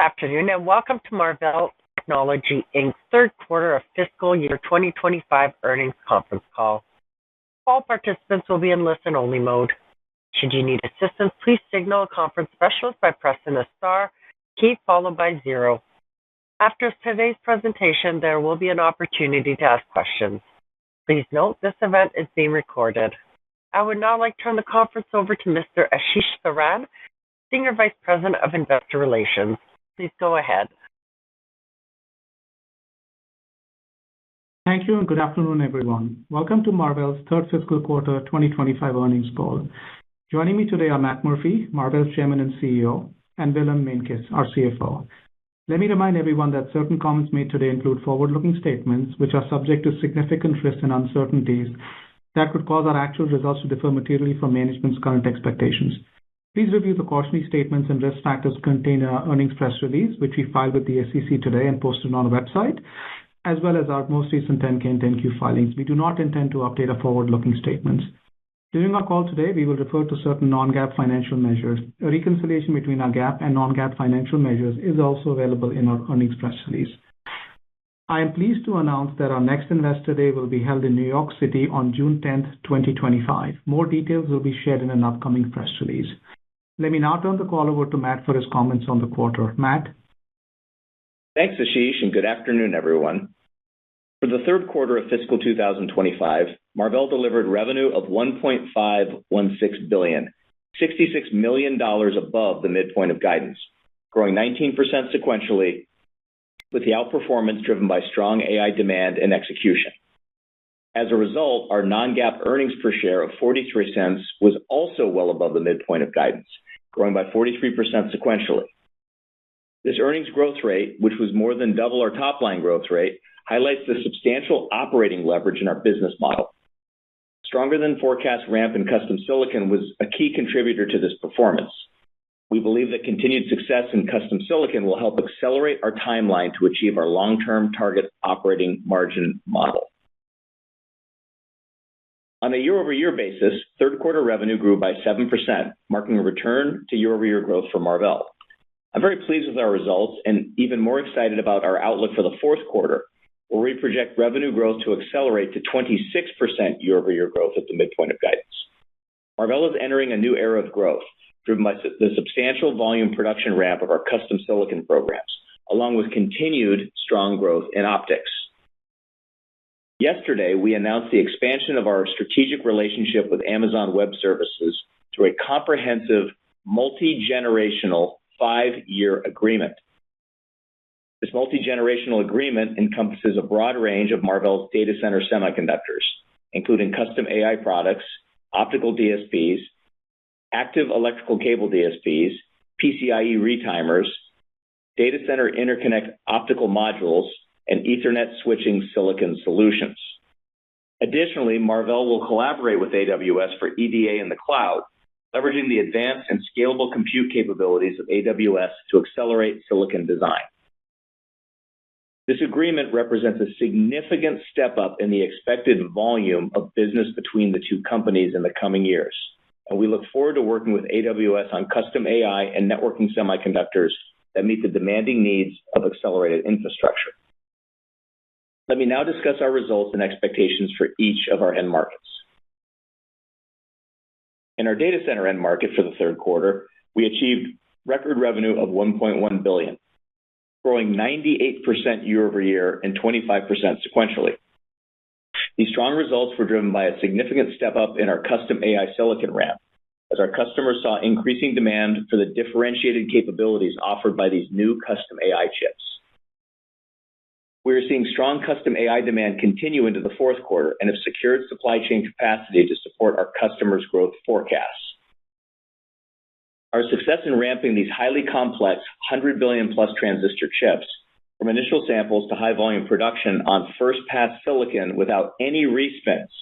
Good afternoon and welcome to Marvell Technology Inc.'s third quarter of fiscal year 2025 earnings conference call. All participants will be in listen-only mode. Should you need assistance, please signal a conference specialist by pressing the star key followed by 0. After today's presentation, there will be an opportunity to ask questions. Please note this event is being recorded. I would now like to turn the conference over to Mr. Ashish Saran, Senior Vice President of Investor Relations. Please go ahead. Thank you and good afternoon, everyone. Welcome to Marvell's third fiscal quarter 2025 earnings call. Joining me today are Matt Murphy, Marvell's Chairman and CEO, and Willem Meintjes, our CFO. Let me remind everyone that certain comments made today include forward-looking statements which are subject to significant risks and uncertainties that could cause our actual results to differ materially from management's current expectations. Please review the cautionary statements and risk factors contained in our earnings press release, which we filed with the SEC today and posted on our website, as well as our most recent 10-K and 10-Q filings. We do not intend to update our forward-looking statements. During our call today, we will refer to certain non-GAAP financial measures. A reconciliation between our GAAP and non-GAAP financial measures is also available in our earnings press release. I am pleased to announce that our next Investor Day will be held in New York City on June 10, 2025. More details will be shared in an upcoming press release. Let me now turn the call over to Matt for his comments on the quarter. Matt? Thanks, Ashish, and good afternoon, everyone. For the third quarter of fiscal 2025, Marvell delivered revenue of $1.516 billion, $66 million above the midpoint of guidance, growing 19% sequentially, with the outperformance driven by strong AI demand and execution. As a result, our non-GAAP earnings per share of 43 cents was also well above the midpoint of guidance, growing by 43% sequentially. This earnings growth rate, which was more than double our top-line growth rate, highlights the substantial operating leverage in our business model. Stronger than forecast ramp in custom silicon was a key contributor to this performance. We believe that continued success in custom silicon will help accelerate our timeline to achieve our long-term target operating margin model. On a year-over-year basis, third quarter revenue grew by 7%, marking a return to year-over-year growth for Marvell. I'm very pleased with our results and even more excited about our outlook for the fourth quarter, where we project revenue growth to accelerate to 26% year-over-year growth at the midpoint of guidance. Marvell is entering a new era of growth, driven by the substantial volume production ramp of our custom silicon programs, along with continued strong growth in optics. Yesterday, we announced the expansion of our strategic relationship with Amazon Web Services through a comprehensive, multi-generational 5-year agreement. This multi-generational agreement encompasses a broad range of Marvell's data center semiconductors, including custom AI products, optical DSPs, active electrical cable DSPs, PCIe retimers, data center interconnect optical modules, and Ethernet switching silicon solutions. Additionally, Marvell will collaborate with AWS for EDA in the cloud, leveraging the advanced and scalable compute capabilities of AWS to accelerate silicon design. This agreement represents a significant step up in the expected volume of business between the two companies in the coming years, and we look forward to working with AWS on custom AI and networking semiconductors that meet the demanding needs of accelerated infrastructure. Let me now discuss our results and expectations for each of our end markets. In our data center end market for the third quarter, we achieved record revenue of $1.1 billion, growing 98% year-over-year and 25% sequentially. These strong results were driven by a significant step up in our custom AI silicon ramp, as our customers saw increasing demand for the differentiated capabilities offered by these new custom AI chips. We are seeing strong custom AI demand continue into the fourth quarter and have secured supply chain capacity to support our customers' growth forecasts. Our success in ramping these highly complex 100 billion plus transistor chips, from initial samples to high volume production on first pass silicon without any respins,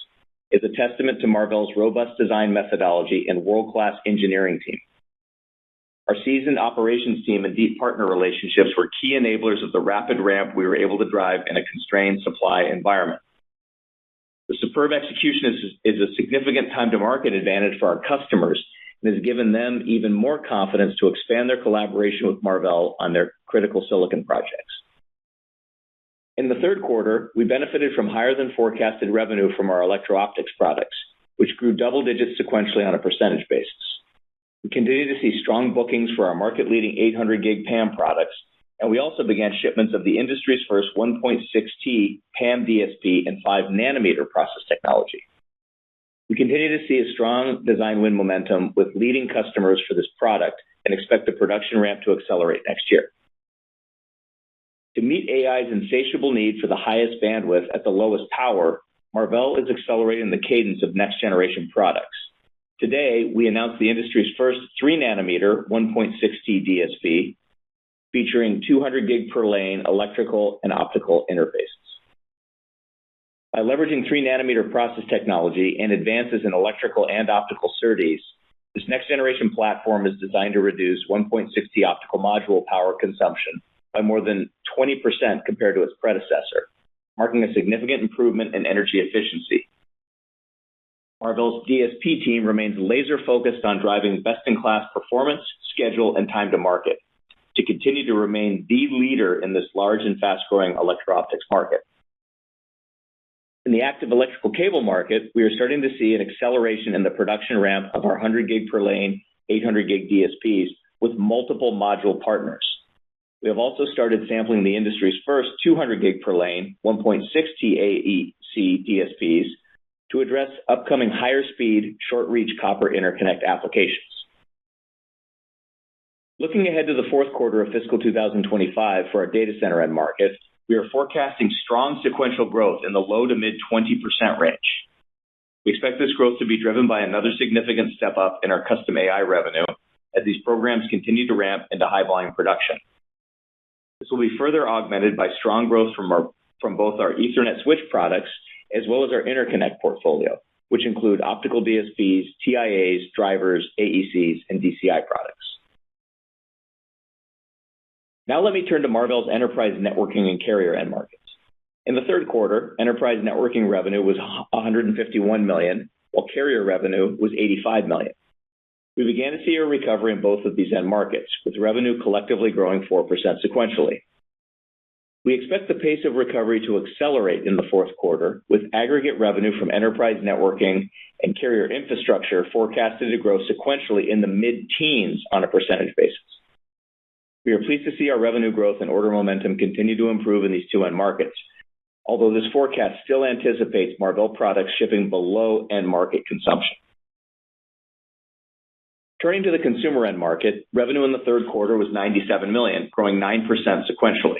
is a testament to Marvell's robust design methodology and world-class engineering team. Our seasoned operations team and deep partner relationships were key enablers of the rapid ramp we were able to drive in a constrained supply environment. The superb execution is a significant time-to-market advantage for our customers and has given them even more confidence to expand their collaboration with Marvell on their critical silicon projects. In the third quarter, we benefited from higher than forecasted revenue from our electro-optics products, which grew double digits sequentially on a percentage basis. We continue to see strong bookings for our market-leading 800 gig PAM products, and we also began shipments of the industry's first 1.6T PAM DSP and 5 nanometer process technology. We continue to see a strong design win momentum with leading customers for this product and expect the production ramp to accelerate next year. To meet AI's insatiable need for the highest bandwidth at the lowest power, Marvell is accelerating the cadence of next-generation products. Today, we announced the industry's first 3-nanometer 1.6T DSP, featuring 200 gig per lane electrical and optical interfaces. By leveraging 3-nanometer process technology and advances in electrical and optical SerDes, this next-generation platform is designed to reduce 1.6T optical module power consumption by more than 20% compared to its predecessor, marking a significant improvement in energy efficiency. Marvell's DSP team remains laser-focused on driving best-in-class performance, schedule, and time to market to continue to remain the leader in this large and fast-growing electro-optics market. In the active electrical cable market, we are starting to see an acceleration in the production ramp of our 100 gig per lane, 800 gig DSPs with multiple module partners. We have also started sampling the industry's first 200 gig per lane, 1.6T AEC DSPs to address upcoming higher speed, short reach copper interconnect applications. Looking ahead to the fourth quarter of fiscal 2025 for our data center end market, we are forecasting strong sequential growth in the low to mid 20% range. We expect this growth to be driven by another significant step up in our custom AI revenue as these programs continue to ramp into high volume production. This will be further augmented by strong growth from both our Ethernet switch products as well as our interconnect portfolio, which include optical DSPs, TIAs, drivers, AECs, and DCI products. Now let me turn to Marvell's enterprise networking and carrier end markets. In the third quarter, enterprise networking revenue was $151 million, while carrier revenue was $85 million. We began to see a recovery in both of these end markets, with revenue collectively growing 4% sequentially. We expect the pace of recovery to accelerate in the fourth quarter, with aggregate revenue from enterprise networking and carrier infrastructure forecasted to grow sequentially in the mid-teens on a percentage basis. We are pleased to see our revenue growth and order momentum continue to improve in these two end markets, although this forecast still anticipates Marvell products shipping below end market consumption. Turning to the consumer end market, revenue in the third quarter was $97 million, growing 9% sequentially.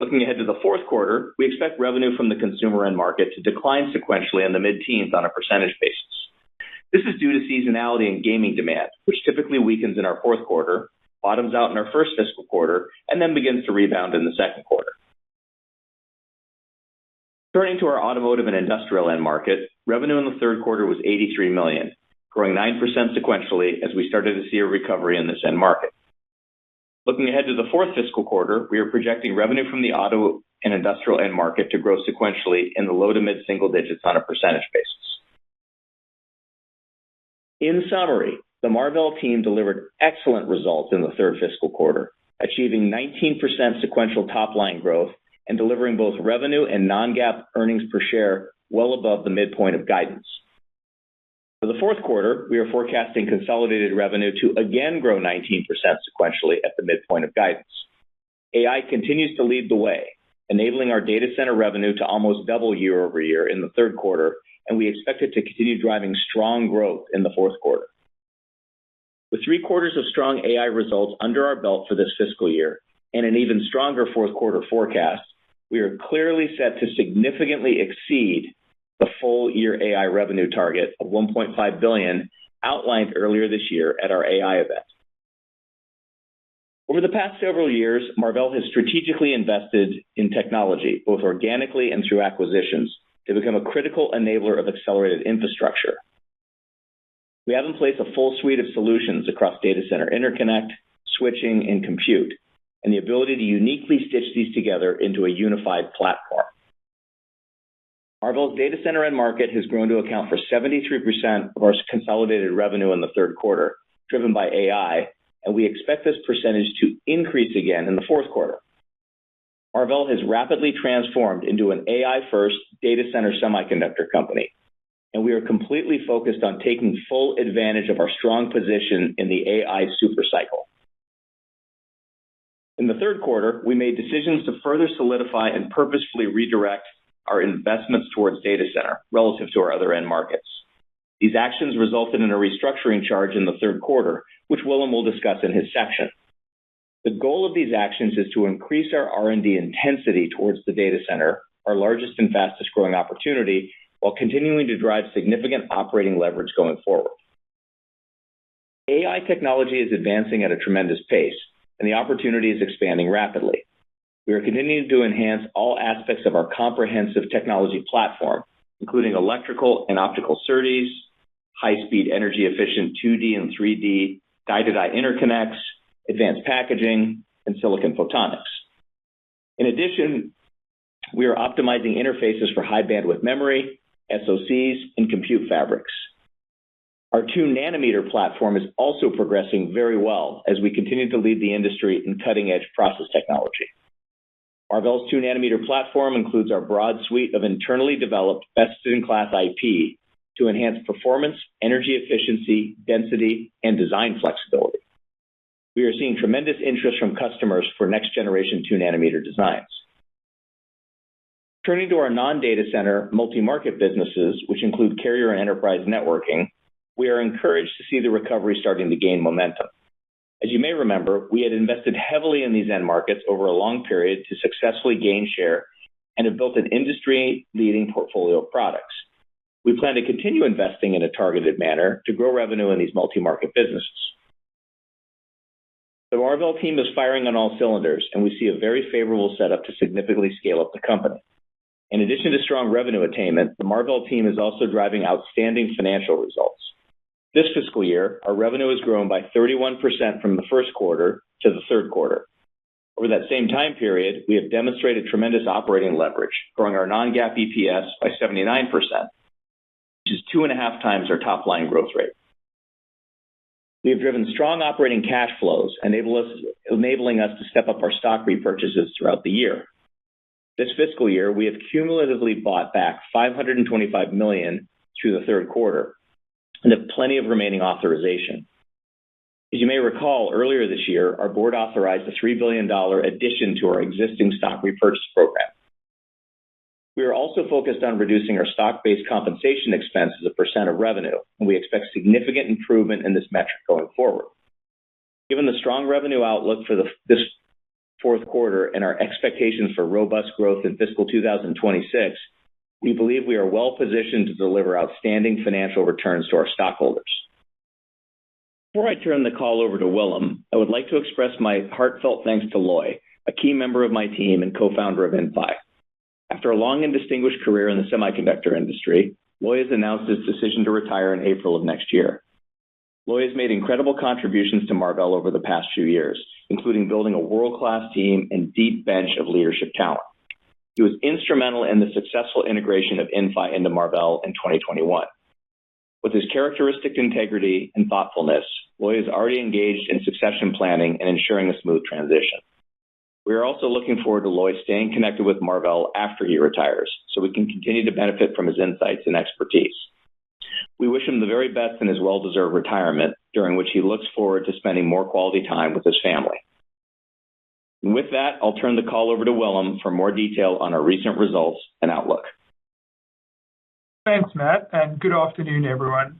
Looking ahead to the fourth quarter, we expect revenue from the consumer end market to decline sequentially in the mid-teens on a percentage basis. This is due to seasonality in gaming demand, which typically weakens in our fourth quarter, bottoms out in our first fiscal quarter, and then begins to rebound in the second quarter. Turning to our automotive and industrial end market, revenue in the third quarter was $83 million, growing 9% sequentially as we started to see a recovery in this end market. Looking ahead to the fourth fiscal quarter, we are projecting revenue from the auto and industrial end market to grow sequentially in the low to mid-single digits on a percentage basis. In summary, the Marvell team delivered excellent results in the third fiscal quarter, achieving 19% sequential top-line growth and delivering both revenue and non-GAAP earnings per share well above the midpoint of guidance. For the fourth quarter, we are forecasting consolidated revenue to again grow 19% sequentially at the midpoint of guidance. AI continues to lead the way, enabling our data center revenue to almost double year over year in the third quarter, and we expect it to continue driving strong growth in the fourth quarter. With 3 quarters of strong AI results under our belt for this fiscal year and an even stronger fourth quarter forecast, we are clearly set to significantly exceed the full year AI revenue target of $1.5 billion outlined earlier this year at our AI event. Over the past several years, Marvell has strategically invested in technology, both organically and through acquisitions, to become a critical enabler of accelerated infrastructure. We have in place a full suite of solutions across data center interconnect, switching, and compute, and the ability to uniquely stitch these together into a unified platform. Marvell's data center end market has grown to account for 73% of our consolidated revenue in the third quarter, driven by AI, and we expect this percentage to increase again in the fourth quarter. Marvell has rapidly transformed into an AI-first data center semiconductor company, and we are completely focused on taking full advantage of our strong position in the AI supercycle. In the third quarter, we made decisions to further solidify and purposefully redirect our investments towards data center relative to our other end markets. These actions resulted in a restructuring charge in the third quarter, which Willem will discuss in his section. The goal of these actions is to increase our R&D intensity towards the data center, our largest and fastest growing opportunity, while continuing to drive significant operating leverage going forward. AI technology is advancing at a tremendous pace, and the opportunity is expanding rapidly. We are continuing to enhance all aspects of our comprehensive technology platform, including electrical and optical SerDes, high-speed energy-efficient 2D and 3D die-to-die interconnects, advanced packaging, and silicon photonics. In addition, we are optimizing interfaces for high-bandwidth memory, SoCs, and compute fabrics. Our 2-nanometer platform is also progressing very well as we continue to lead the industry in cutting-edge process technology. Marvell's 2-nanometer platform includes our broad suite of internally developed best-in-class IP to enhance performance, energy efficiency, density, and design flexibility. We are seeing tremendous interest from customers for next-generation 2-nanometer designs. Turning to our non-data center multi-market businesses, which include carrier and enterprise networking, we are encouraged to see the recovery starting to gain momentum. As you may remember, we had invested heavily in these end markets over a long period to successfully gain share and have built an industry-leading portfolio of products. We plan to continue investing in a targeted manner to grow revenue in these multi-market businesses. The Marvell team is firing on all cylinders, and we see a very favorable setup to significantly scale up the company. In addition to strong revenue attainment, the Marvell team is also driving outstanding financial results. This fiscal year, our revenue has grown by 31% from the first quarter to the third quarter. Over that same time period, we have demonstrated tremendous operating leverage, growing our non-GAAP EPS by 79%, which is 2.5 times our top-line growth rate. We have driven strong operating cash flows, enabling us to step up our stock repurchases throughout the year. This fiscal year, we have cumulatively bought back $525 million through the third quarter, and have plenty of remaining authorization. As you may recall, earlier this year, our board authorized a $3 billion addition to our existing stock repurchase program. We are also focused on reducing our stock-based compensation expense as a percent of revenue, and we expect significant improvement in this metric going forward. Given the strong revenue outlook for this fourth quarter and our expectations for robust growth in fiscal 2026, we believe we are well positioned to deliver outstanding financial returns to our stockholders. Before I turn the call over to Willem, I would like to express my heartfelt thanks to Loy, a key member of my team and co-founder of Inphi. After a long and distinguished career in the semiconductor industry, Loy has announced his decision to retire in April of next year. Loy has made incredible contributions to Marvell over the past few years, including building a world-class team and deep bench of leadership talent. He was instrumental in the successful integration of Inphi into Marvell in 2021. With his characteristic integrity and thoughtfulness, Loy is already engaged in succession planning and ensuring a smooth transition. We are also looking forward to Loy staying connected with Marvell after he retires, so we can continue to benefit from his insights and expertise. We wish him the very best in his well-deserved retirement, during which he looks forward to spending more quality time with his family. And with that, I'll turn the call over to Willem for more detail on our recent results and outlook. Thanks, Matt, and good afternoon, everyone.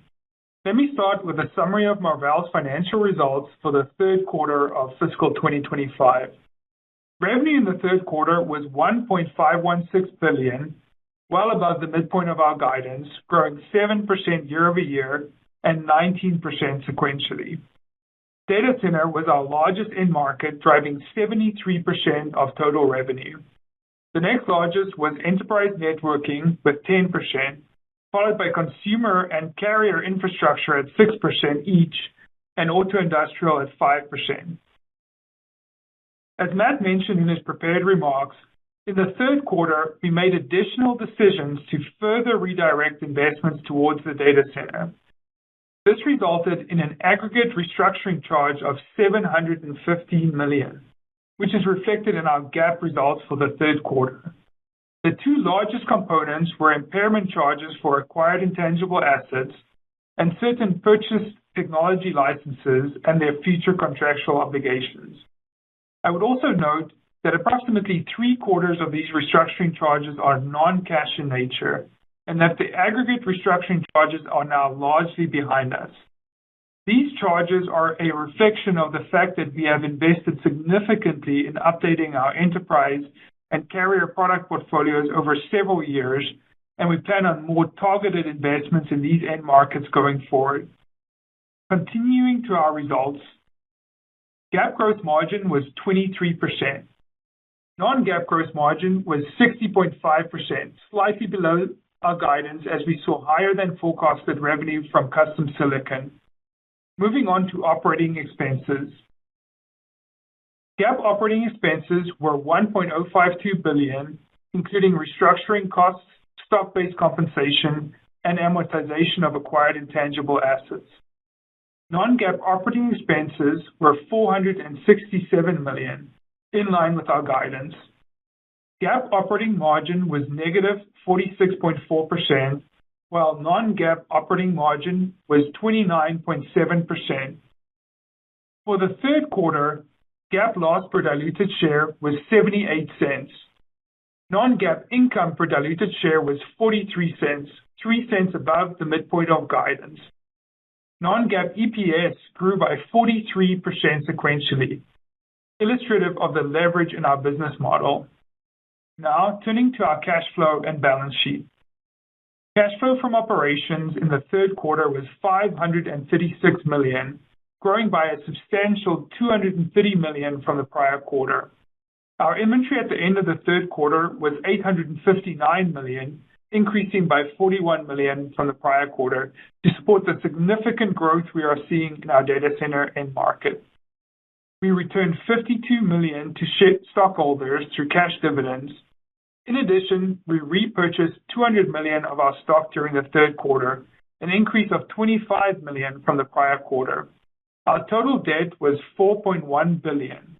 Let me start with a summary of Marvell's financial results for the third quarter of fiscal 2025. Revenue in the third quarter was $1.516 billion, well above the midpoint of our guidance, growing 7% year over year and 19% sequentially. Data center was our largest end market, driving 73% of total revenue. The next largest was enterprise networking with 10%, followed by consumer and carrier infrastructure at 6% each, and auto industrial at 5%. As Matt mentioned in his prepared remarks, in the third quarter, we made additional decisions to further redirect investments towards the data center. This resulted in an aggregate restructuring charge of $715 million, which is reflected in our GAAP results for the third quarter. The two largest components were impairment charges for acquired intangible assets and certain purchased technology licenses and their future contractual obligations. I would also note that approximately 3/4 of these restructuring charges are non-cash in nature, and that the aggregate restructuring charges are now largely behind us. These charges are a reflection of the fact that we have invested significantly in updating our enterprise and carrier product portfolios over several years, and we plan on more targeted investments in these end markets going forward. Continuing to our results, GAAP gross margin was 23%. Non-GAAP gross margin was 60.5%, slightly below our guidance as we saw higher than forecasted revenue from custom silicon. Moving on to operating expenses. GAAP operating expenses were $1.052 billion, including restructuring costs, stock-based compensation, and amortization of acquired intangible assets. Non-GAAP operating expenses were $467 million, in line with our guidance. GAAP operating margin was negative 46.4%, while non-GAAP operating margin was 29.7%. For the third quarter, GAAP loss per diluted share was 78 cents. Non-GAAP income per diluted share was 43 cents, 3 cents above the midpoint of guidance. Non-GAAP EPS grew by 43% sequentially, illustrative of the leverage in our business model. Now, turning to our cash flow and balance sheet. Cash flow from operations in the third quarter was $536 million, growing by a substantial $230 million from the prior quarter. Our inventory at the end of the third quarter was $859 million, increasing by $41 million from the prior quarter to support the significant growth we are seeing in our data center end market. We returned $52 million to stockholders through cash dividends. In addition, we repurchased $200 million of our stock during the third quarter, an increase of $25 million from the prior quarter. Our total debt was $4.1 billion.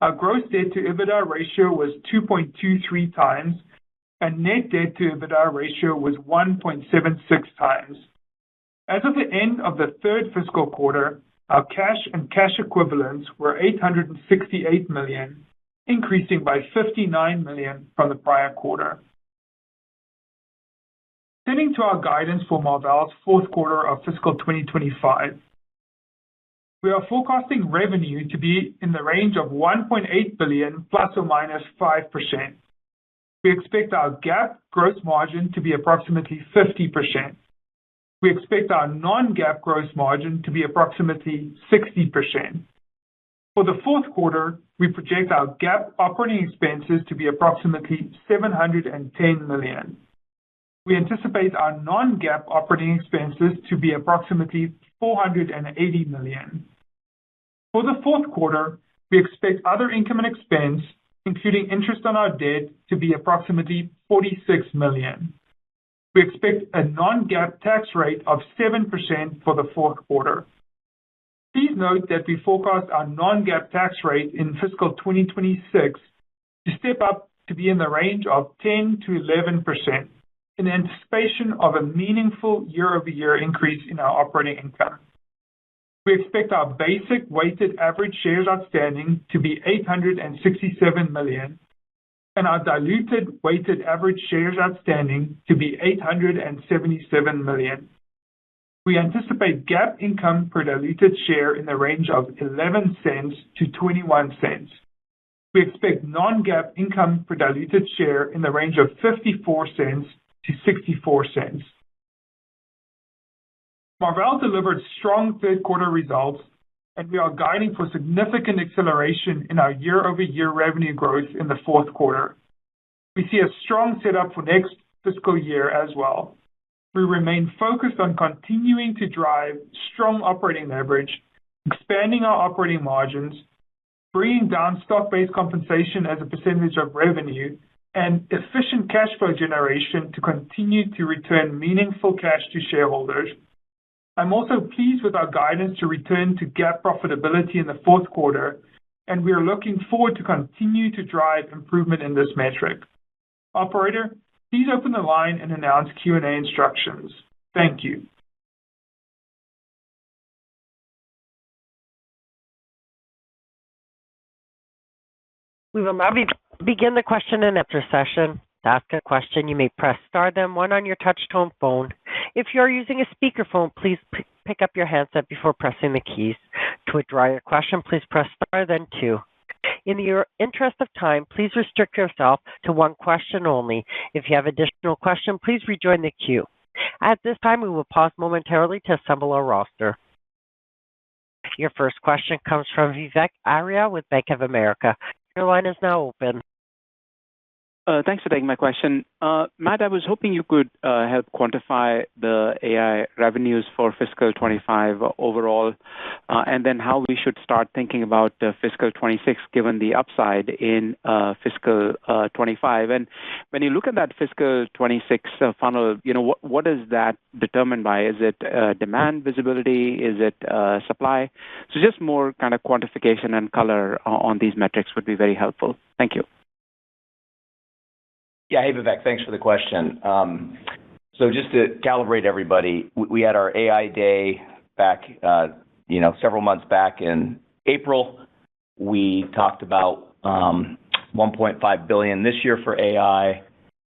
Our gross debt to EBITDA ratio was 2.23 times, and net debt to EBITDA ratio was 1.76 times. As of the end of the third fiscal quarter, our cash and cash equivalents were $868 million, increasing by $59 million from the prior quarter. Turning to our guidance for Marvell's fourth quarter of fiscal 2025. We are forecasting revenue to be in the range of $1.8 billion plus or minus 5%. We expect our GAAP gross margin to be approximately 50%. We expect our non-GAAP gross margin to be approximately 60%. For the fourth quarter, we project our GAAP operating expenses to be approximately $710 million. We anticipate our non-GAAP operating expenses to be approximately $480 million. For the fourth quarter, we expect other income and expense, including interest on our debt, to be approximately $46 million. We expect a non-GAAP tax rate of 7% for the fourth quarter. Please note that we forecast our non-GAAP tax rate in fiscal 2026 to step up to be in the range of 10 to 11% in anticipation of a meaningful year-over-year increase in our operating income. We expect our basic weighted average shares outstanding to be 867 million, and our diluted weighted average shares outstanding to be 877 million. We anticipate GAAP income per diluted share in the range of 11 cents to 21 cents. We expect non-GAAP income per diluted share in the range of 54 cents to 64 cents. Marvell delivered strong third quarter results, and we are guiding for significant acceleration in our year-over-year revenue growth in the fourth quarter. We see a strong setup for next fiscal year as well. We remain focused on continuing to drive strong operating leverage, expanding our operating margins, bringing down stock-based compensation as a percentage of revenue, and efficient cash flow generation to continue to return meaningful cash to shareholders. I'm also pleased with our guidance to return to GAAP profitability in the fourth quarter, and we are looking forward to continue to drive improvement in this metric. Operator, please open the line and announce Q&A instructions. Thank you. We will now begin the question and answer session. To ask a question, you may press star then one on your touch-tone phone. If you are using a speakerphone, please pick up your handset before pressing the keys. To withdraw your question, please press star then two. In the interest of time, please restrict yourself to one question only. If you have additional questions, please rejoin the queue. At this time, we will pause momentarily to assemble our roster. Your first question comes from Vivek Arya with Bank of America. Your line is now open. Thanks for taking my question. Matt, I was hoping you could help quantify the AI revenues for fiscal 25 overall, and then how we should start thinking about fiscal 26 given the upside in fiscal 25. And when you look at that fiscal 26 funnel, what is that determined by? Is it demand visibility? Is it supply? So just more kind of quantification and color on these metrics would be very helpful. Thank you. Yeah, hey, Vivek, thanks for the question. So just to calibrate everybody, we had our AI day back, several months back in April. We talked about $1.5 billion this year for AI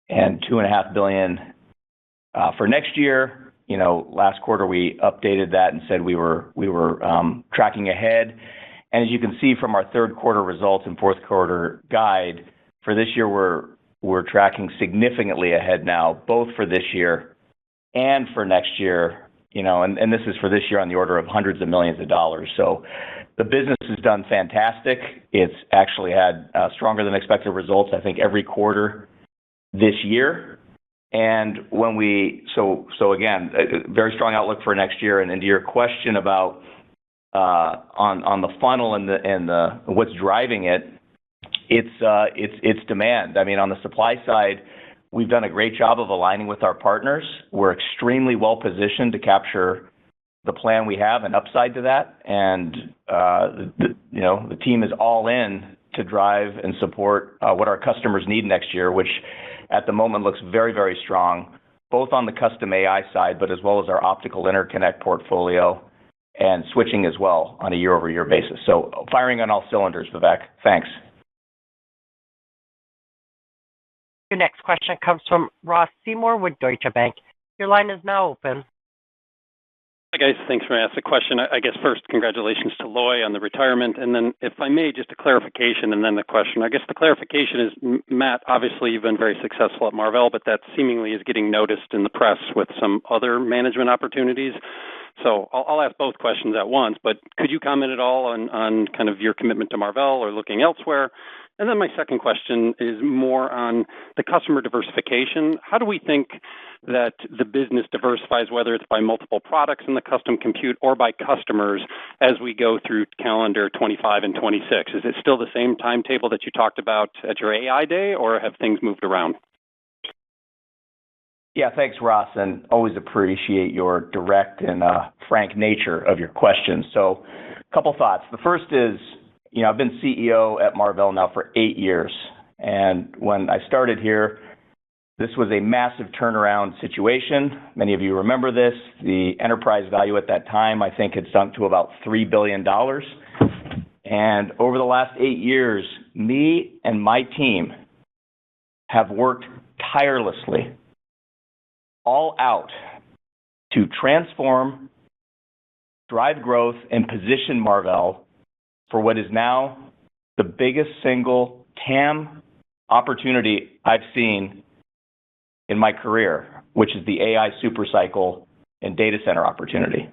and $2.5 billion for next year. Last quarter we updated that and said we were tracking ahead. And as you can see from our third quarter results and fourth quarter guide, for this year we're tracking significantly ahead now, both for this year and for next year, and this is for this year on the order of hundreds of millions of dollars. So the business has done fantastic. It's actually had stronger than expected results, I think, every quarter this year. And so again, a very strong outlook for next year. And to your question about on the funnel and the what's driving it, it's demand. I mean, on the supply side, we've done a great job of aligning with our partners. We're extremely well positioned to capture the plan we have and upside to that. And the team is all in to drive and support what our customers need next year, which at the moment looks very, very strong, both on the custom AI side, but as well as our optical interconnect portfolio and switching as well on a year-over-year basis. So firing on all cylinders, Vivek. Thanks. Your next question comes from Ross Seymore with Deutsche Bank. Your line is now open. Hi, guys. Thanks for asking the question. I guess first, congratulations to Loy on the retirement. And then, if I may, just a clarification and then the question. I guess the clarification is, Matt, obviously you've been very successful at Marvell, but that seemingly is getting noticed in the press with some other management opportunities. So I'll ask both questions at once, but could you comment at all on kind of your commitment to Marvell or looking elsewhere? And then my second question is more on the customer diversification. How do we think that the business diversifies, whether it's by multiple products in the custom compute or by customers as we go through calendar 25 and 26? Is it still the same timetable that you talked about at your AI day, or have things moved around? Yeah, thanks, Ross, and always appreciate your direct and frank nature of your questions. So a couple thoughts. The first is, I've been CEO at Marvell now for 8 years, and when I started here, this was a massive turnaround situation. Many of you remember this. The enterprise value at that time, I think, had sunk to about $3 billion. And over the last 8 years, me and my team have worked tirelessly, all out, to transform, drive growth, and position Marvell for what is now the biggest single TAM opportunity I've seen in my career, which is the AI supercycle and data center opportunity.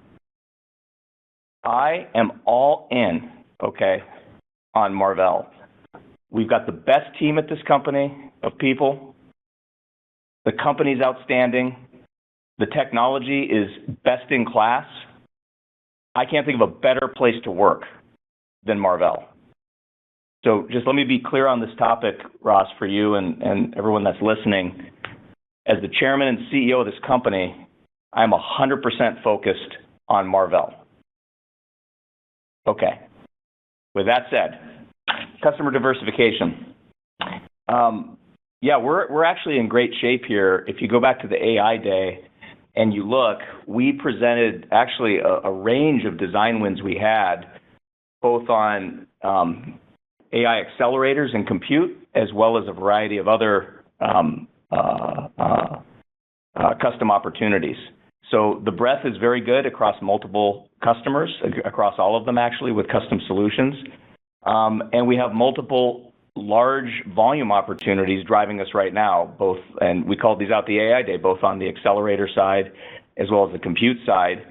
I am all in, on Marvell. We've got the best team at this company of people. The company's outstanding. The technology is best in class. I can't think of a better place to work than Marvell. So just let me be clear on this topic, Ross, for you and everyone that's listening. As the chairman and CEO of this company, I'm 100% focused on Marvell. Okay. With that said, customer diversification. Yeah, we're actually in great shape here. If you go back to the AI day and you look, we presented actually a range of design wins we had, both on AI accelerators and compute, as well as a variety of other custom opportunities. So the breadth is very good across multiple customers, across all of them actually, with custom solutions. And we have multiple large volume opportunities driving us right now, both, and we called these out the AI day, both on the accelerator side as well as the compute side.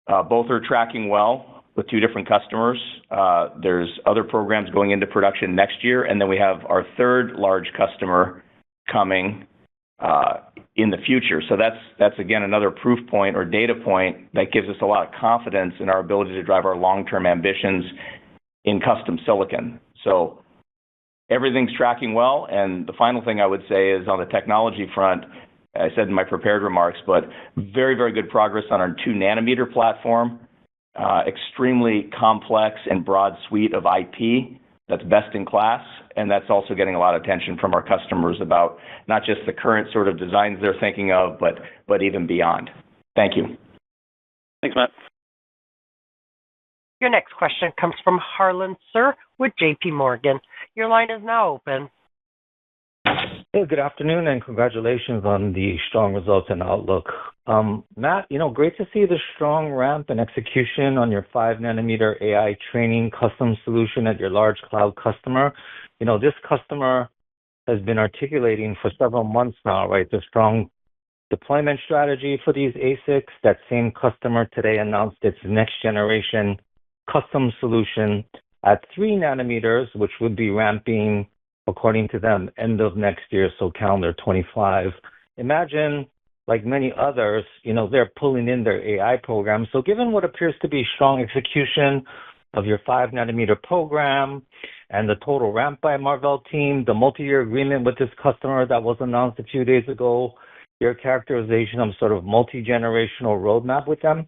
Both are tracking well with two different customers. There's other programs going into production next year, and then we have our third large customer coming in the future. So that's again another proof point or data point that gives us a lot of confidence in our ability to drive our long-term ambitions in custom silicon. So everything's tracking well, and the final thing I would say is on the technology front, I said in my prepared remarks, but very, very good progress on our 2-nanometer platform, extremely complex and broad suite of IP that's best in class, and that's also getting a lot of attention from our customers about not just the current sort of designs they're thinking of, but even beyond. Thank you. Thanks, Matt. Your next question comes from Harlan Sur with JP Morgan. Your line is now open. Hey, good afternoon, and congratulations on the strong results and outlook. Matt, great to see the strong ramp and execution on your 5-nanometer AI training custom solution at your large cloud customer. This customer has been articulating for several months now, right, the strong deployment strategy for these ASICs. That same customer today announced its next generation custom solution at 3 nanometers, which would be ramping, according to them, end of next year, so calendar 25. Imagine, like many others, they're pulling in their AI program. So given what appears to be strong execution of your 5-nanometer program and the total ramp by Marvell team, the multi-year agreement with this customer that was announced a few days ago, your characterization of sort of multi-generational roadmap with them,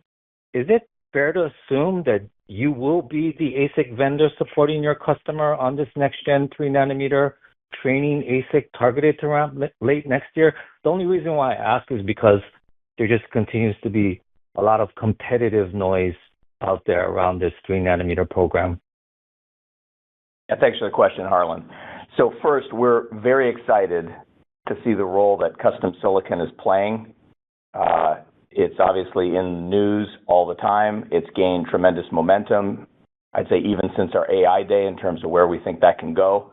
is it fair to assume that you will be the ASIC vendor supporting your customer on this next-gen 3-nanometer training ASIC targeted to ramp late next year? The only reason why I ask is because there just continues to be a lot of competitive noise out there around this 3-nanometer program. Yeah, thanks for the question, Harlan. So first, we're very excited to see the role that custom silicon is playing. It's obviously in the news all the time. It's gained tremendous momentum, I'd say even since our AI day in terms of where we think that can go.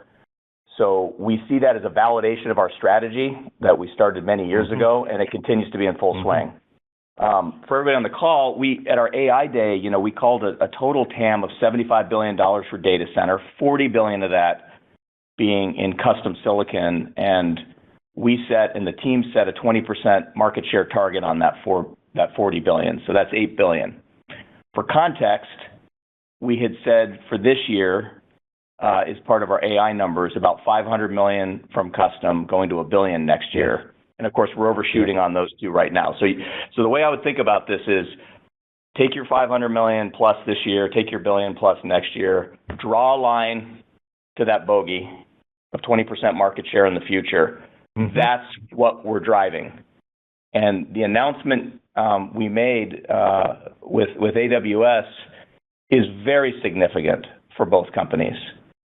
So we see that as a validation of our strategy that we started many years ago, and it continues to be in full swing. For everybody on the call, at our AI day, we called a total TAM of $75 billion for data center, 40 billion of that being in custom silicon, and we set, and the team set, a 20% market share target on that 40 billion. So that's 8 billion. For context, we had said for this year, as part of our AI numbers, about 500 million from custom going to 1 billion next year. And of course, we're overshooting on those two right now. So the way I would think about this is take your 500 million plus this year, take your billion plus next year, draw a line to that bogey of 20% market share in the future. That's what we're driving. And the announcement we made with AWS is very significant for both companies.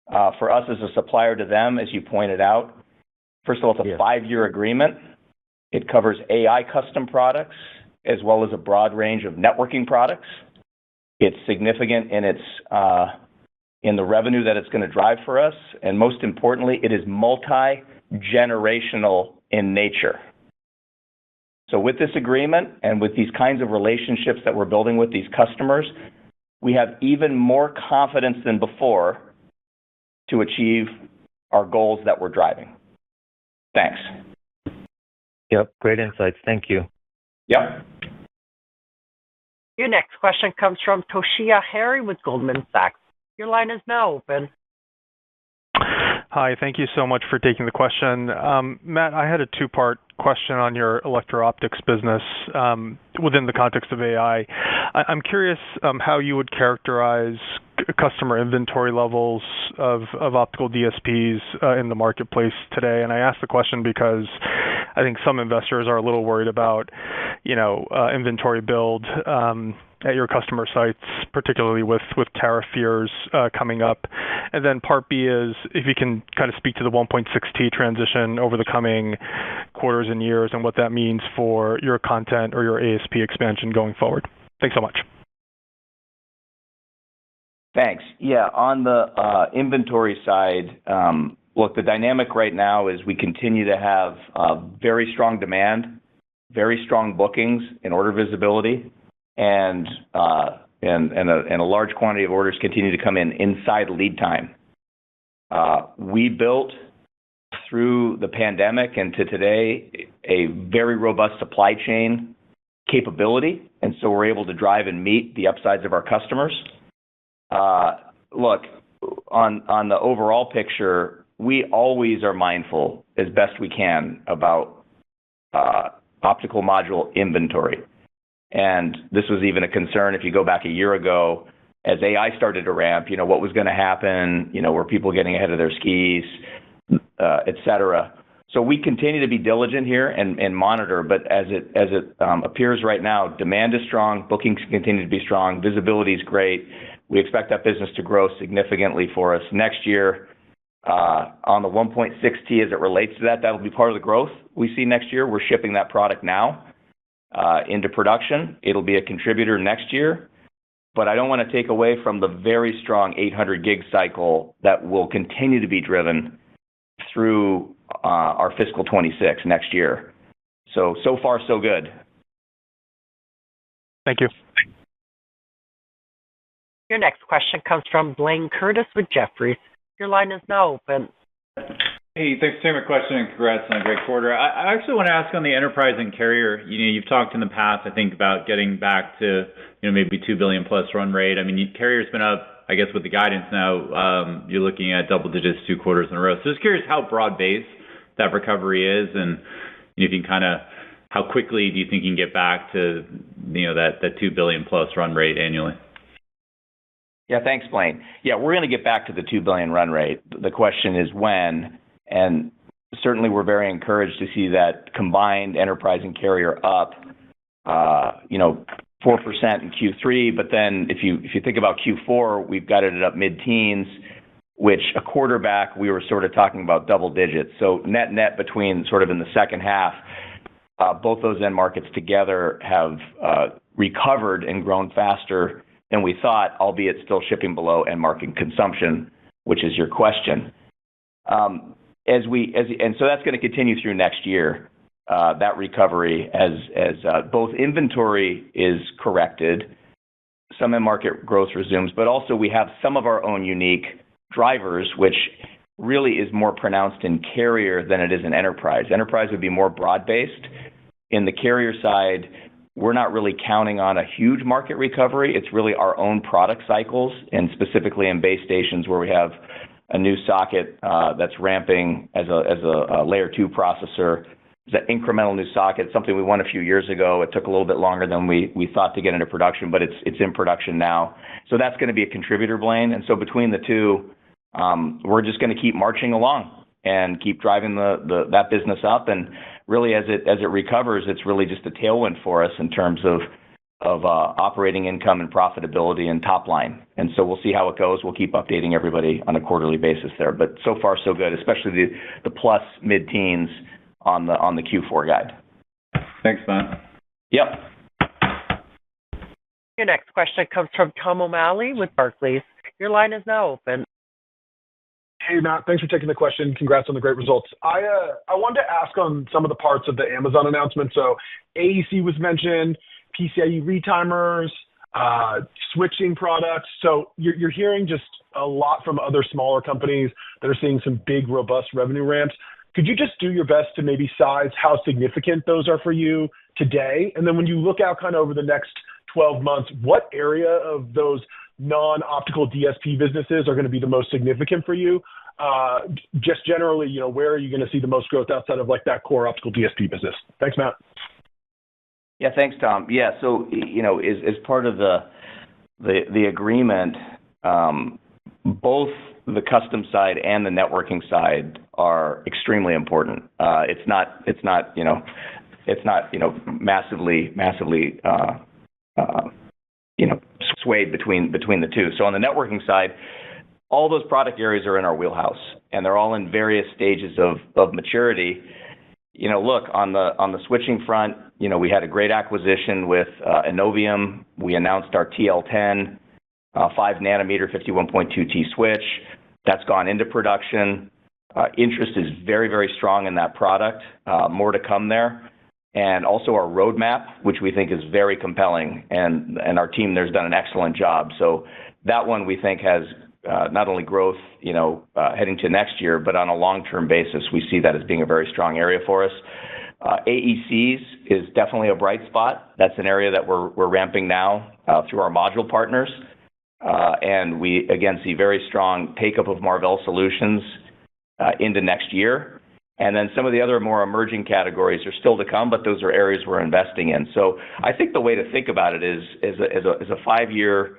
For us as a supplier to them, as you pointed out, first of all, it's a 5-year agreement. It covers AI custom products as well as a broad range of networking products. It's significant in in the revenue that it's going to drive for us. And most importantly, it is multi-generational in nature. So with this agreement and with these kinds of relationships that we're building with these customers, we have even more confidence than before to achieve our goals that we're driving. Thanks. Yep, great insights. Thank you. Yep. Your next question comes from Toshiya Hari with Goldman Sachs. Your line is now open. Hi, thank you so much for taking the question. Matt, I had a two-part question on your electro-optics business within the context of AI. I'm curious how you would characterize customer inventory levels of optical DSPs in the marketplace today. And I ask the question because I think some investors are a little worried about, inventory build at your customer sites, particularly with tariff fears coming up. And then part B is if you can kind of speak to the 1.6T transition over the coming quarters and years and what that means for your content or your ASP expansion going forward. Thanks so much. Thanks. Yeah, on the inventory side, look, the dynamic right now is we continue to have very strong demand, very strong bookings and order visibility, and a large quantity of orders continue to come in inside lead time. We built through the pandemic and to today a very robust supply chain capability, and so we're able to drive and meet the upsides of our customers. Look, on the overall picture, we always are mindful as best we can about optical module inventory. And this was even a concern if you go back a year ago as AI started to ramp, what was going to happen, were people getting ahead of their skis, et cetera. So we continue to be diligent here and monitor, but as it appears right now, demand is strong, bookings continue to be strong, visibility is great. We expect that business to grow significantly for us next year. On the 1.6T as it relates to that, that'll be part of the growth we see next year. We're shipping that product now into production. It'll be a contributor next year, but I don't want to take away from the very strong 800 gig cycle that will continue to be driven through our fiscal 26 next year. So far, so good. Thank you. Your next question comes from Blayne Curtis with Jefferies. Your line is now open. Hey, thanks for taking my question and congrats on a great quarter. I actually want to ask on the enterprise and carrier, you've talked in the past, I think, about getting back to, maybe $2 billion plus run rate. I mean, carrier's been up, I guess, with the guidance now, you're looking at double digits 2 quarters in a row. So just curious how broad-based that recovery is and if you can how quickly do you think you can get back to, that $2 billion plus run rate annually? Yeah, thanks, Blayne. Yeah, we're going to get back to the $2 billion run rate. The question is when, and certainly we're very encouraged to see that combined enterprise and carrier up, 4% in Q3. But then if you think about Q4, we've got it up mid-teens, which a quarter back we were sort of talking about double digits. So net between sort of in the second half, both those end markets together have recovered and grown faster than we thought, albeit still shipping below end market consumption, which is your question. And so that's going to continue through next year, that recovery as both inventory is corrected, some end market growth resumes, but also we have some of our own unique drivers, which really is more pronounced in carrier than it is in enterprise. Enterprise would be more broad-based. In the carrier side, we're not really counting on a huge market recovery. It's really our own product cycles, and specifically in base stations where we have a new socket that's ramping as a layer 2 processor. It's an incremental new socket, something we won a few years ago. It took a little bit longer than we thought to get into production, but it's in production now. So that's going to be a contributor, Blayne. And so between the two, we're just going to keep marching along and keep driving that business up. And really, as it recovers, it's really just a tailwind for us in terms of operating income and profitability and top line. And so we'll see how it goes. We'll keep updating everybody on a quarterly basis there. But so far, so good, especially the plus mid-teens on the Q4 guide. Thanks, Matt. Yep. Your next question comes from Tom O'Malley with Barclays. Your line is now open. Hey, Matt, thanks for taking the question. Congrats on the great results. I wanted to ask on some of the parts of the Amazon announcement. So AEC was mentioned, PCIe retimers, switching products. So you're hearing just a lot from other smaller companies that are seeing some big, robust revenue ramps. Could you just do your best to maybe size how significant those are for you today? And then when you look out kind of over the next 12 months, what area of those non-optical DSP businesses are going to be the most significant for you? Just generally, where are you going to see the most growth outside of like that core optical DSP business? Thanks, Matt. Yeah, thanks, Tom. Yeah, so as part of the agreement, both the custom side and the networking side are extremely important. It's not massively swayed between the two. So on the networking side, all those product areas are in our wheelhouse, and they're all in various stages of maturity. Look, on the switching front, we had a great acquisition with Innovium. We announced our TL10 5 nanometer 51.2T switch. That's gone into production. Interest is very, very strong in that product. More to come there. And also our roadmap, which we think is very compelling, and our team there's done an excellent job. So that one we think has not only growth, heading to next year, but on a long-term basis, we see that as being a very strong area for us. AECs is definitely a bright spot. That's an area that we're ramping now through our module partners. And we, again, see very strong take-up of Marvell solutions into next year. And then some of the other more emerging categories are still to come, but those are areas we're investing in. So I think the way to think about it is as a 5-year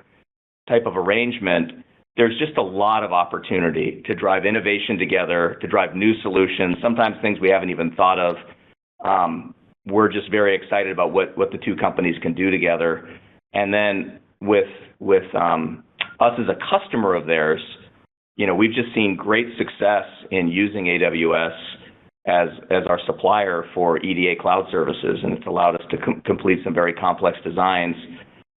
type of arrangement, there's just a lot of opportunity to drive innovation together, to drive new solutions, sometimes things we haven't even thought of. We're just very excited about what the two companies can do together. And then with us as a customer of theirs, we've just seen great success in using AWS as our supplier for EDA cloud services, and it's allowed us to complete some very complex designs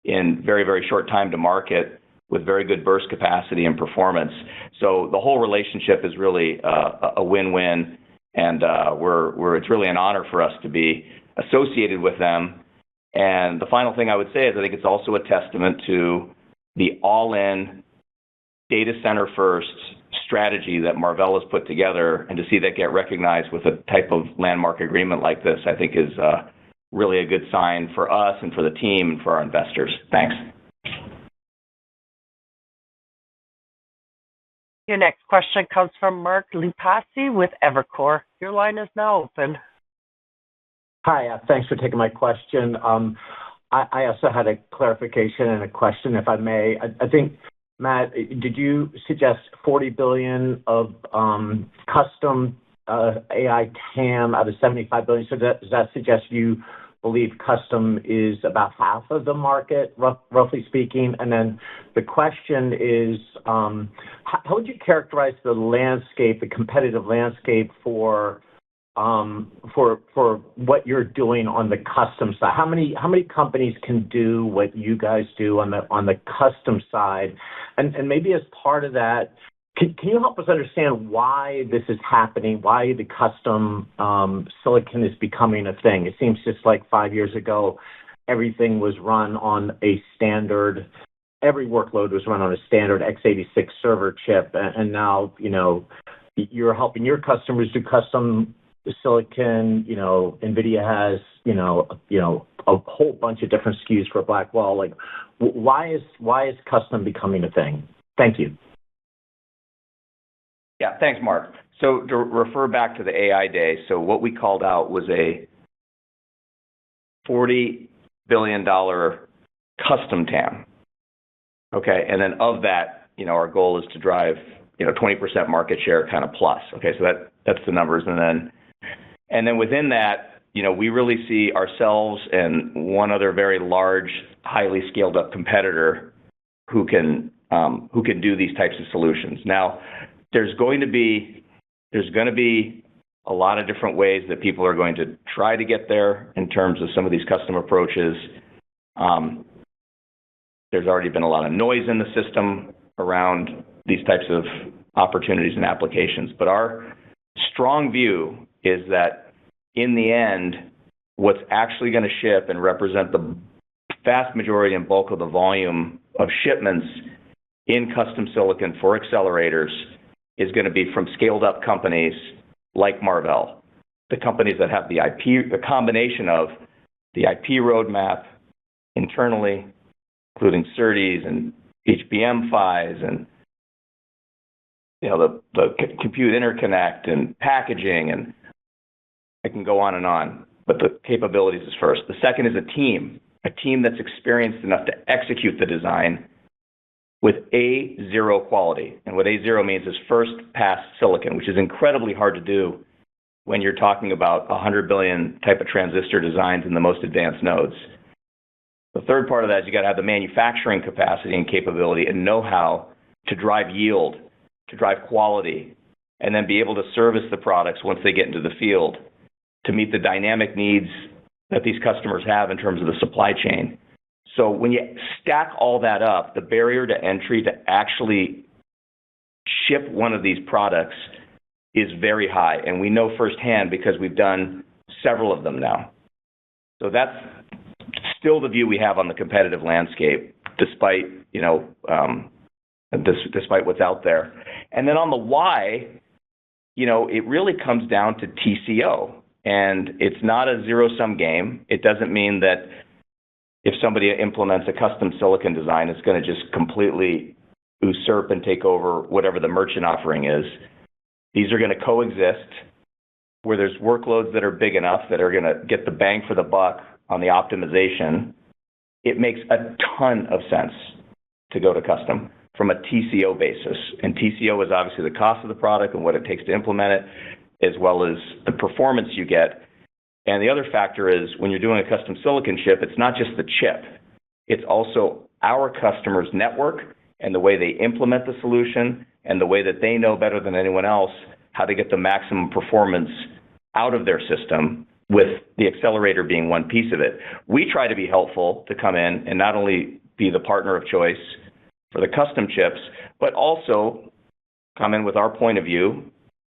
in very, very short time to market with very good burst capacity and performance. So the whole relationship is really a win-win, and it's really an honor for us to be associated with them. And the final thing I would say is I think it's also a testament to the all-in data center first strategy that Marvell has put together, and to see that get recognized with a type of landmark agreement like this, I think is really a good sign for us and for the team and for our investors. Thanks. Your next question comes from Mark Lipacis with Evercore. Your line is now open. Hi, thanks for taking my question. I also had a clarification and a question, if I may. I think, Matt, did you suggest $40 billion of custom AI TAM out of $75 billion? So does that suggest you believe custom is about half of the market, roughly speaking? And then the question is, how would you characterize the landscape, the competitive landscape for what you're doing on the custom side? How many companies can do what you guys do on the custom side? And maybe as part of that, can you help us understand why this is happening, why the custom silicon is becoming a thing? It seems just like 5 years ago, everything was run on a standard, every workload was run on a standard x86 server chip, and now, you're helping your customers do custom silicon. NVIDIA has, a whole bunch of different SKUs for Blackwell. Like, why is custom becoming a thing? Thank you. Yeah, thanks, Mark. So to refer back to the AI day, so what we called out was a $40 billion custom TAM. Okay, and then of that, our goal is to drive, 20% market share kind of plus. Okay, so that's the numbers. And then within that, we really see ourselves and one other very large, highly scaled up competitor who can do these types of solutions. Now, there's going to be a lot of different ways that people are going to try to get there in terms of some of these custom approaches. There's already been a lot of noise in the system around these types of opportunities and applications. But our strong view is that in the end, what's actually going to ship and represent the vast majority and bulk of the volume of shipments in custom silicon for accelerators is going to be from scaled up companies like Marvell, the companies that have the IP, the combination of the IP roadmap internally, including SerDes and HBM PHYs and the compute interconnect and packaging, and I can go on, but the capabilities is first. The second is a team that's experienced enough to execute the design with A0 quality. And what A0 means is first pass silicon, which is incredibly hard to do when you're talking about 100 billion type of transistor designs in the most advanced nodes. The third part of that is you got to have the manufacturing capacity and capability and know-how to drive yield, to drive quality, and then be able to service the products once they get into the field to meet the dynamic needs that these customers have in terms of the supply chain. So when you stack all that up, the barrier to entry to actually ship one of these products is very high. And we know firsthand because we've done several of them now. So that's still the view we have on the competitive landscape, despite, despite what's out there. And then on the why, it really comes down to TCO. And it's not a zero-sum game. It doesn't mean that if somebody implements a custom silicon design, it's going to just completely usurp and take over whatever the merchant offering is. These are going to coexist where there's workloads that are big enough that are going to get the bang for the buck on the optimization. It makes a ton of sense to go to custom from a TCO basis. And TCO is obviously the cost of the product and what it takes to implement it, as well as the performance you get. And the other factor is when you're doing a custom silicon chip, it's not just the chip. It's also our customer's network and the way they implement the solution and the way that they know better than anyone else how to get the maximum performance out of their system, with the accelerator being one piece of it. We try to be helpful to come in and not only be the partner of choice for the custom chips, but also come in with our point of view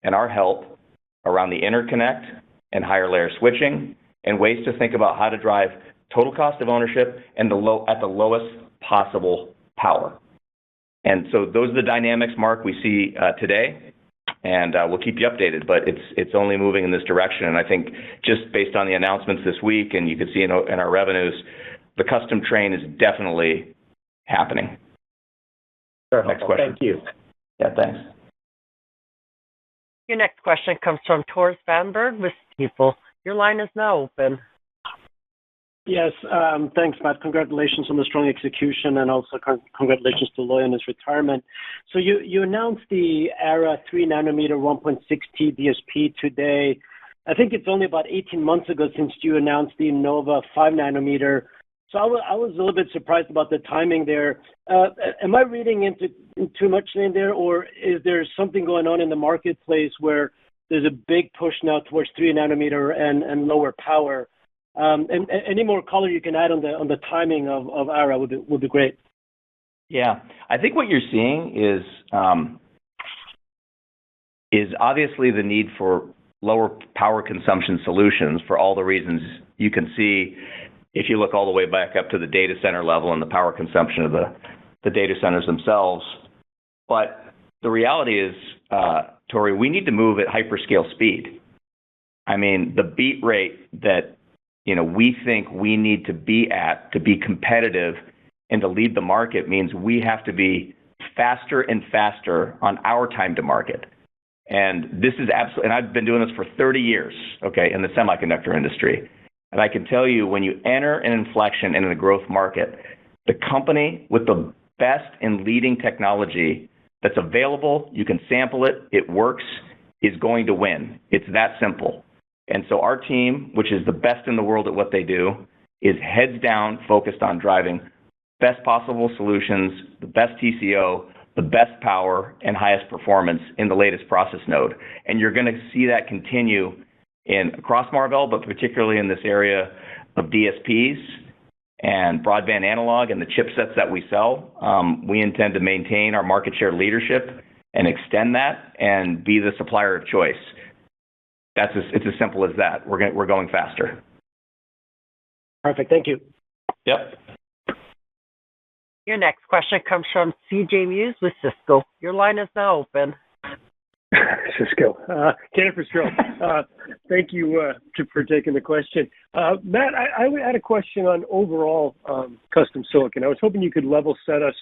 and our help around the interconnect and higher layer switching and ways to think about how to drive total cost of ownership and at the lowest possible power. And so those are the dynamics, Mark, we see today, and we'll keep you updated, but it's only moving in this direction. And I think just based on the announcements this week, and you can see in our revenues, the custom train is definitely happening. Sure. Next question. Thank you. Yeah, thanks. Your next question comes from Tore Svanberg with Stifel. Your line is now open. Yes, thanks, Matt. Congratulations on the strong execution, and also congratulations to Loy on his retirement. So you announced the Ara 3nm 1.6T DSP today. I think it's only about 18 months ago since you announced the Nova 5nm. So I was a little bit surprised about the timing there. Am I reading into too much in there, or is there something going on in the marketplace where there's a big push now towards 3nm and lower power? And any more color you can add on the timing of Ara would be great. Yeah, I think what you're seeing is obviously the need for lower power consumption solutions for all the reasons you can see if you look all the way back up to the data center level and the power consumption of the data centers themselves. But the reality is, Tori, we need to move at hyperscale speed. I mean, the beat rate that we think we need to be at to be competitive and to lead the market means we have to be faster and faster on our time to market. And this is absolutely, and I've been doing this for 30 years, okay, in the semiconductor industry. And I can tell you, when you enter an inflection in a growth market, the company with the best and leading technology that's available, you can sample it, it works, is going to win. It's that simple. And so our team, which is the best in the world at what they do, is heads down, focused on driving best possible solutions, the best TCO, the best power, and highest performance in the latest process node. And you're going to see that continue across Marvell, but particularly in this area of DSPs and broadband analog and the chipsets that we sell. We intend to maintain our market share leadership and extend that and be the supplier of choice. It's as simple as that. We're going faster. Perfect. Thank you. Yep. Your next question comes from CJ Muse with Cisco. Your line is now open. Cisco. Jennifer Stroh. Thank you for taking the question. Matt, I had a question on overall custom silicon. I was hoping you could level set us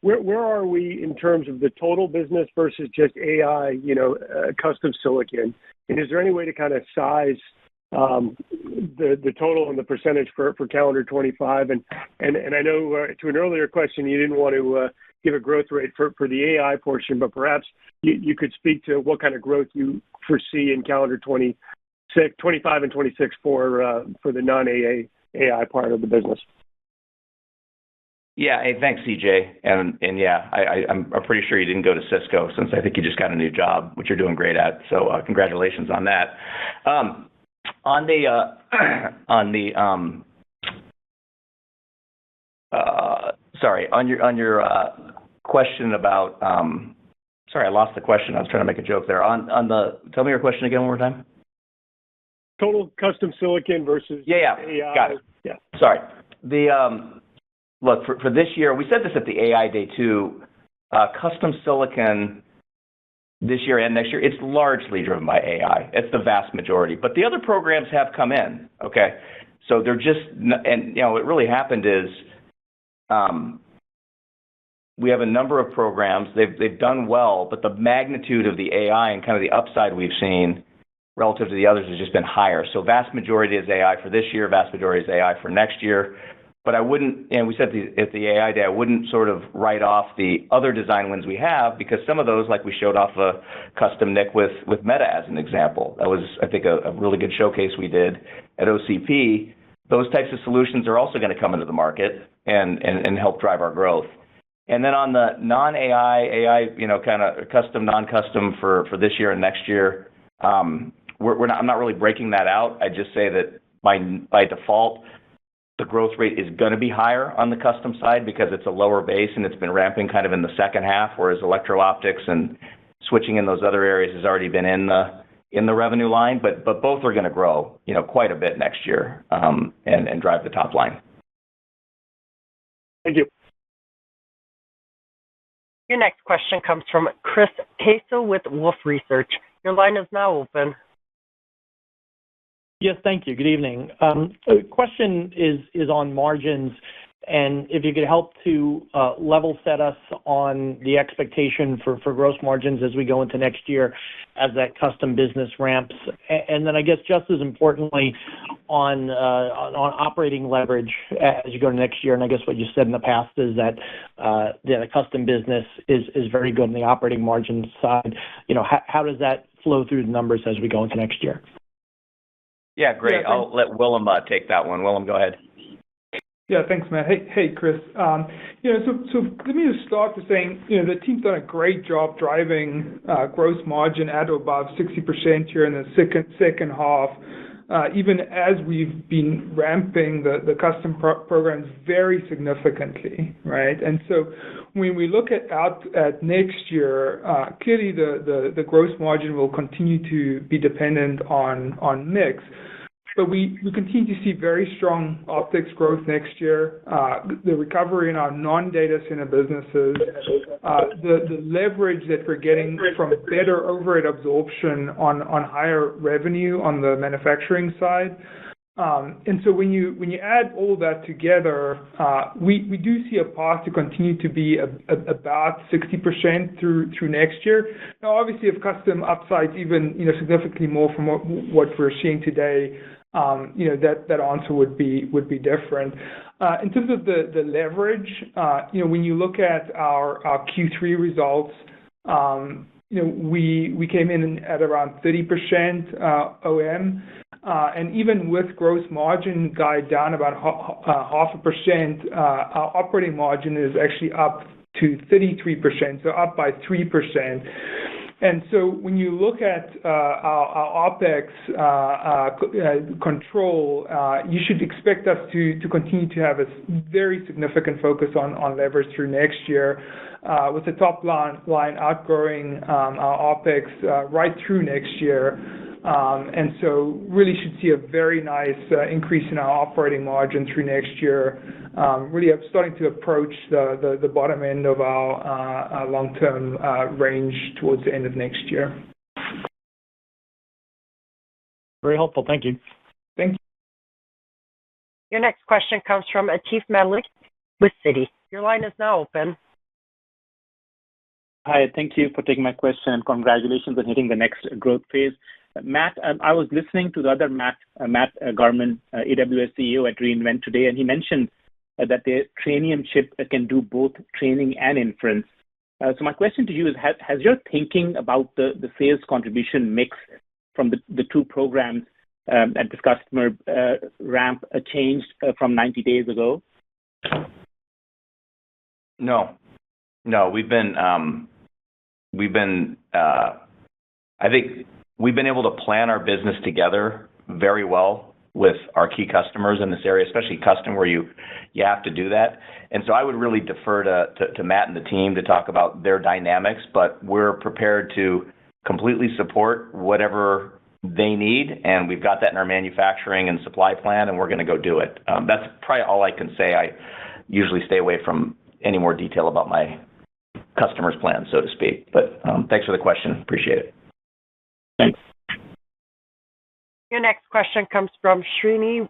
where are we in terms of the total business versus just AI, custom silicon? And is there any way to kind of size the total and the percentage for calendar 25? And I know to an earlier question, you didn't want to give a growth rate for the AI portion, but perhaps you could speak to what kind of growth you foresee in calendar 25 and 26 for the non-AI part of the business. Yeah. Hey, thanks, CJ. And yeah, I'm pretty sure you didn't go to Cisco since I think you just got a new job, which you're doing great at. So congratulations on that. On your question about sorry, I lost the question. I was trying to make a joke there. Tell me your question again one more time. Total custom silicon versus AI. Got it. Yeah. Sorry. Look, for this year, we said this at the AI Day too, custom silicon this year and next year, it's largely driven by AI. It's the vast majority. But the other programs have come in, okay? So they're just, and what really happened is we have a number of programs. They've done well, but the magnitude of the AI and kind of the upside we've seen relative to the others has just been higher. So vast majority is AI for this year, vast majority is AI for next year. But I wouldn't, and we said at the AI Day, I wouldn't sort of write off the other design wins we have because some of those, like we showed off a custom NIC with Meta as an example. That was, I think, a really good showcase we did at OCP. Those types of solutions are also going to come into the market and help drive our growth. And then on the non-AI, AI, kind of custom, non-custom for this year and next year, I'm not really breaking that out. I just say that by default, the growth rate is going to be higher on the custom side because it's a lower base and it's been ramping kind of in the second half, whereas electro-optics and switching in those other areas has already been in the revenue line. But both are going to grow, quite a bit next year and drive the top line. Thank you. Your next question comes from Chris Caso with Wolfe Research. Your line is now open. Yes, thank you. Good evening. The question is on margins, and if you could help to level set us on the expectation for gross margins as we go into next year as that custom business ramps. And then I guess just as importantly on operating leverage as you go to next year, and I guess what you said in the past is that the custom business is very good on the operating margin side. How does that flow through the numbers as we go into next year? Yeah, great. I'll let Willem take that one. Willem, go ahead. Yeah, thanks, Matt. Hey, Chris. So let me just start with saying, the team's done a great job driving gross margin at or above 60% here in the second half, even as we've been ramping the custom programs very significantly, right? And so when we look at next year, clearly the gross margin will continue to be dependent on mix. But we continue to see very strong optics growth next year, the recovery in our non-data center businesses, the leverage that we're getting from better overhead absorption on higher revenue on the manufacturing side. And so when you add all that together, we do see a path to continue to be about 60% through next year. Now, obviously, if custom upsides even significantly more from what we're seeing today, that answer would be different. In terms of the leverage, when you look at our Q3 results, we came in at around 30% OM, and even with gross margin guide down about 0.5%, our operating margin is actually up to 33%, so up by 3%. And so when you look at our OpEx control, you should expect us to continue to have a very significant focus on leverage through next year, with the top line outgrowing our OpEx right through next year. And so really should see a very nice increase in our operating margin through next year, really starting to approach the bottom end of our long-term range towards the end of next year. Very helpful. Thank you. Thank you. Your next question comes from Atif Malik with Citi. Your line is now open. Hi, thank you for taking my question, and congratulations on hitting the next growth phase. Matt, I was listening to the other Matt Garman, AWS CEO at re:Invent today, and he mentioned that the Trainium chip can do both training and inference. So my question to you is, has your thinking about the sales contribution mix from the two programs at this customer ramp changed from 90 days ago? No. I think we've been able to plan our business together very well with our key customers in this area, especially custom where you have to do that. And so I would really defer to Matt and the team to talk about their dynamics, but we're prepared to completely support whatever they need, and we've got that in our manufacturing and supply plan, and we're going to go do it. That's probably all I can say. I usually stay away from any more detail about my customer's plan, so to speak. But thanks for the question. Appreciate it. Thanks. Your next question comes from Srini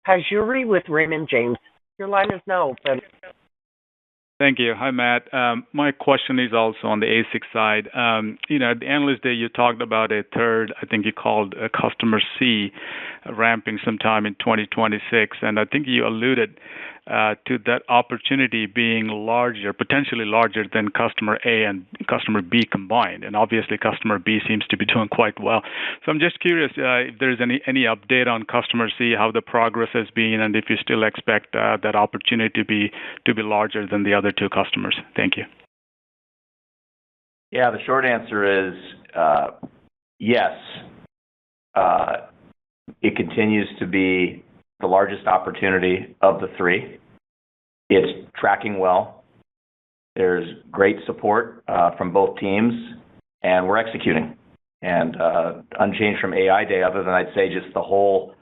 Pajjuri with Raymond James. Your line is now open. Thank you. Hi, Matt. My question is also on the ASIC side. At the Analyst Day, you talked about a third, I think you called a customer C, ramping sometime in 2026. And I think you alluded to that opportunity being larger, potentially larger than customer A and customer B combined. And obviously, customer B seems to be doing quite well. So I'm just curious if there's any update on customer C, how the progress has been, and if you still expect that opportunity to be larger than the other two customers. Thank you. Yeah, the short answer is yes. It continues to be the largest opportunity of the three. It's tracking well. There's great support from both teams, and we're executing. And unchanged from AI Day, other than I'd say just the whole,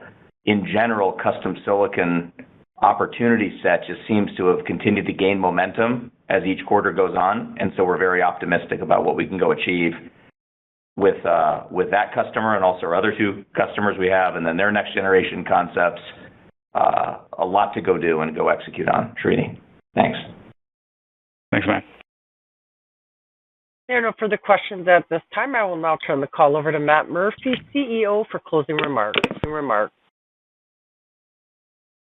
in general, custom silicon opportunity set just seems to have continued to gain momentum as each quarter goes on. And so we're very optimistic about what we can go achieve with that customer and also our other two customers we have, and then their next generation concepts. A lot to go do and go execute on, Srini. Thanks. Thanks, Matt. There are no further questions at this time. I will now turn the call over to Matt Murphy, CEO, for closing remarks.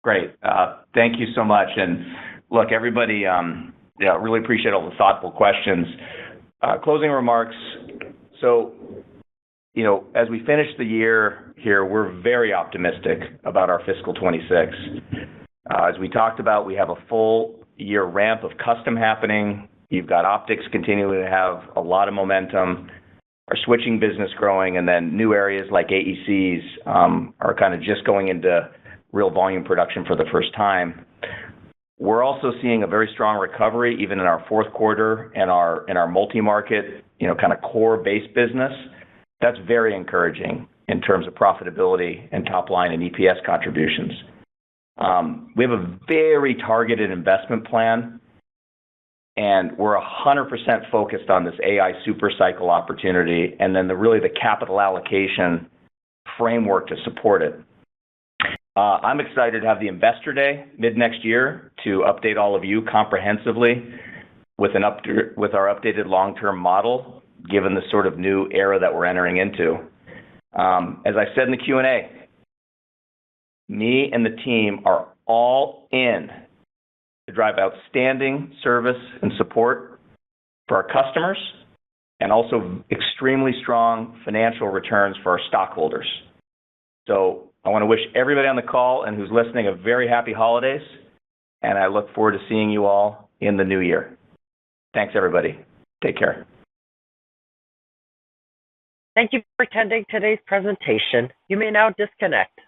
Great. Thank you so much. And look, everybody, really appreciate all the thoughtful questions. Closing remarks. So, as we finish the year here, we're very optimistic about our fiscal 26. As we talked about, we have a full year ramp of custom happening. You've got optics continuing to have a lot of momentum, our switching business growing, and then new areas like AECs are kind of just going into real volume production for the first time. We're also seeing a very strong recovery even in our fourth quarter and our multi-market, kind of core base business. That's very encouraging in terms of profitability and top line and EPS contributions. We have a very targeted investment plan, and we're 100% focused on this AI supercycle opportunity and then the capital allocation framework to support it. I'm excited to have the Investor Day mid-next year to update all of you comprehensively with our updated long-term model, given the sort of new era that we're entering into. As I said in the Q&A, me and the team are all in to drive outstanding service and support for our customers and also extremely strong financial returns for our stockholders. So I want to wish everybody on the call and who's listening a very happy holidays, and I look forward to seeing you all in the new year. Thanks, everybody. Take care. Thank you for attending today's presentation. You may now disconnect.